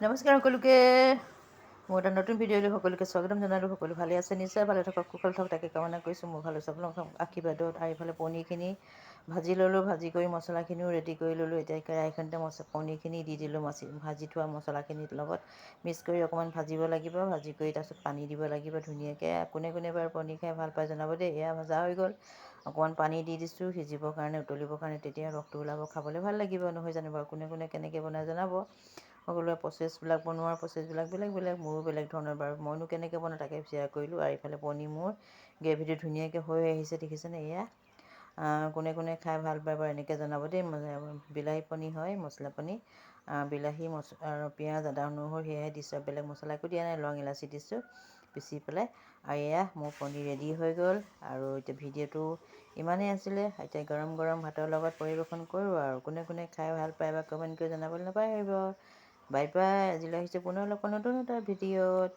নমস্কাৰ সকলোকে। মোৰ এটা নতুন ভিডিঅ'লৈ সকলোকে স্বাগতম জনালোঁ। সকলো ভালে আছে, নিশ্চয় ভালে থাকক, কুশল থাকক তাকে কামনা কৰিছোঁ। মোৰ ভাল হৈছে আপোনালোকক আশীৰ্বাদত। আৰু এইফালে পনীৰখিনি ভাজি ল'লোঁ, ভাজি কৰি মছলাখিনিও ৰেডি কৰি ল'লোঁ। এতিয়া কেৰাহীখনতে পনীৰখিনি দি দিলোঁ, ভাজি থোৱা মছলাখিনিৰ লগত মিক্স কৰি অকণমান ভাজিব লাগিব। ভাজি কৰি তাৰপিছত পানী দিব লাগিব ধুনীয়াকৈ। কোনে কোনে বাৰু পনীৰ খাই ভাল পায় জনাব দেই। এয়া ভজা হৈ গ'ল, অকণমান পানী দি দিছোঁ সিজিবৰ কাৰণে, উতলিবৰ কাৰণে, তেতিয়া ৰসটো ওলাব, খাবলৈ ভাল লাগিব। নহয় জানো বাৰু? কোনে কোনে কেনেকৈ বনাই জনাব। সকলোৰে প্ৰচেছবিলাক, বনোৱাৰ প্ৰচেছবিলাক বেলেগ বেলেগ, মোৰো বেলেগ ধৰণৰ বাৰু। মইনো কেনেকৈ বনাওঁ তাকে শ্বেয়াৰ কৰিলোঁ। আৰু এইফালে পনীৰ মোৰ গ্ৰেভিটো ধুনীয়াকৈ হৈ আহিছে, দেখিছেনে? এয়া কোনে কোনে খাই ভাল পায় বাৰু এনেকৈ জনাব দেই। বিলাহী পনীৰ হয়, মছলা পনীৰ। বিলাহী আৰু পিঁয়াজ, আদা, নহৰু সেয়াই দিছোঁ, বেলেগ মছলা একো দিয়া নাই। লং ইলাচি দিছোঁ পিচি পেলাই। আৰু এয়া মোৰ পনীৰ ৰেডি হৈ গ'ল। আৰু এতিয়া ভিডিঅ'টো ইমানেই আছিলে। এতিয়া গৰম গৰম ভাতৰ লগত পৰিৱেশন কৰোঁ। আৰু কোনে কোনে খাই ভাল পায় বা কমেণ্ট কৰি জনাবলৈ নাপাহৰিব। Bye bye. আজিলৈ আহিছোঁ পুনৰ লগ পাম নতুন এটা ভিডিঅ'ত।